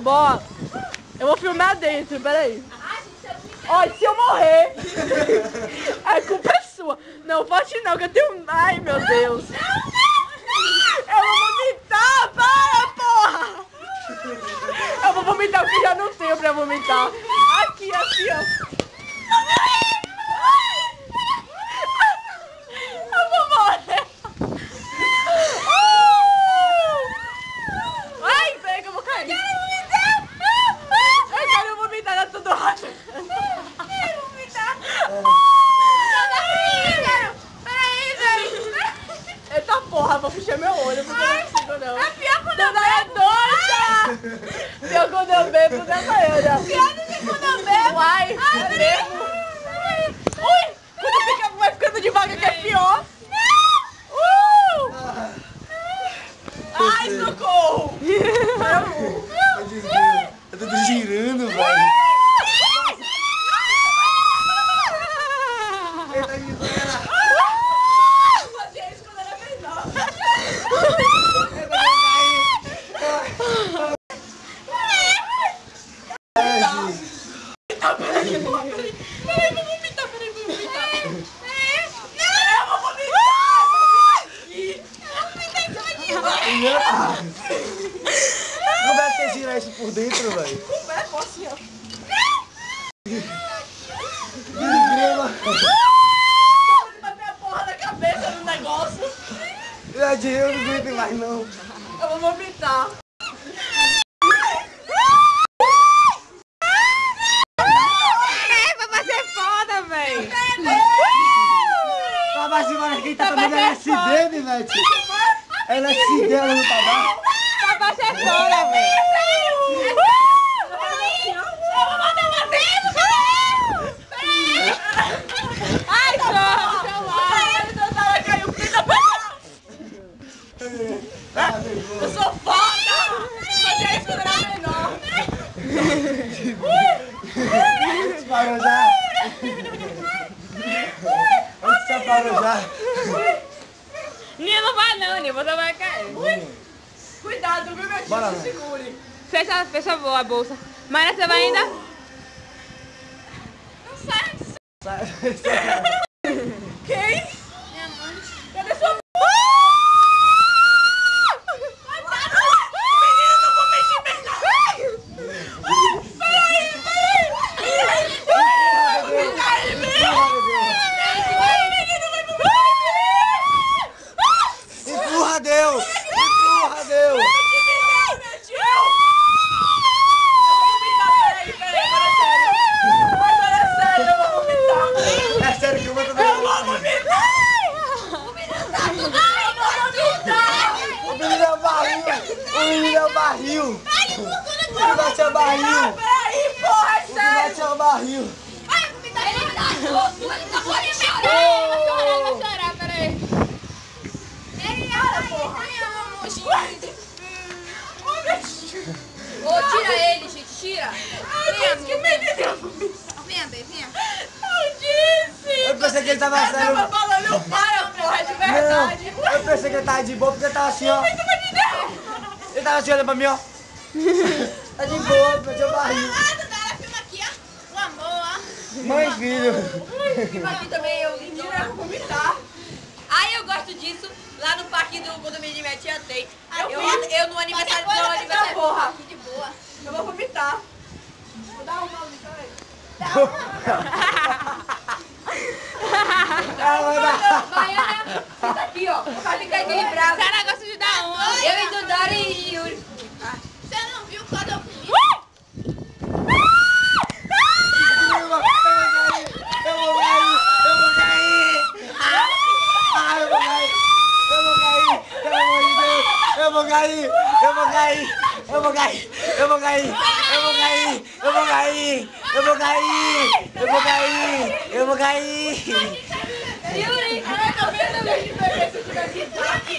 Bora. Eu vou filmar dentro, peraí. Olha, se eu morrer, a culpa é sua. Não, pode não, que eu tenho... Ai, meu Deus. Eu vou vomitar, para, porra. Eu vou vomitar, porque já não tenho pra vomitar. Aqui, assim, ó. Eu vou morrer. Ai, peraí que eu vou cair. Eu quero vomitar, tá tudo rápido. Quero vomitar. Peraí, velho. Eita porra, vou fechar meu olho, porque eu não consigo não. É pior quando eu bebo. Pior quando eu bebo, né, Maiana? Pior do que quando eu bebo. Uai, é mesmo. Ui, quando vai ficando devagar que é pior. Ai, socorro! Eu tô girando, velho. Fazia isso quando era menor. Peraí, eu vou vomitar. Não deve ter girar isso por dentro, velho. Como é? Posso ir, ó. Grama. Ele bateu a porra na cabeça no negócio. Eu não aguento mais, não. Eu vou vomitar. Vai ser foda, véi. Tá mais cima, quem tá tomando LSD, Vivete? LSD, ela não tá baixo. Vai ser foda, véi. Ai, eu sou foda! Fazia isso quando era menor. Parou já? Onde você parou já? Ninha não vai não, Ninha, você vai cair. Cuidado, viu, meu tio? Bora, Se né? segure. Fecha a bolsa. Maria, você vai ainda? Não sai. Quem? Minha mãe. Cadê sua mãe? Menino, não vou mexer bem não. Empurra, Deus! Empurra, Deus! É sério que eu vou também. Eu vou vomitar! O menino é o barril! O menino é o barril! O Vivete é o barril! Peraí, porra, é O sério! Vivete é o barril! Vai chorar, peraí. Ô, tira ele, gente, tira. Ai, Deus, que menino! Venha, bem, venha. Eu disse! Eu pensei que ele tava Eu sério. tava falando, não para, porra, é de verdade. Não, eu pensei que ele tava de boa porque ele tava assim, ó. Ele tava assim olhando pra mim, ó. Tá de boa, Vivete é o barril. Filma aqui, ó. O amor, ó. Mãe e filho. Filma aqui também, eu Menino, eu vou vomitar. Ai, eu gosto disso. Lá no parque do condomínio de minha tia tem. Eu no aniversário do meu Essa aniversário. porra. Aqui de boa. Eu vou vomitar. Vou dar uma ali, peraí. Baiana, senta aqui, ó. Pra ficar equilibrado. Cara, gosta de dar uma. Eu e Dudari e Yuri. Você não viu quando eu fui? Eu vou cair! Eu vou cair! Ah, eu vou cair! Eu vou cair! Pelo amor de Deus! Eu vou cair! Eu vou cair! Eu vou cair! Eu vou cair! Eu vou cair! Eu vou cair! Eu vou cair! Eu vou cair! Eu vou cair! Yuri! Ai, tá vendo? Se eu tivesse aqui.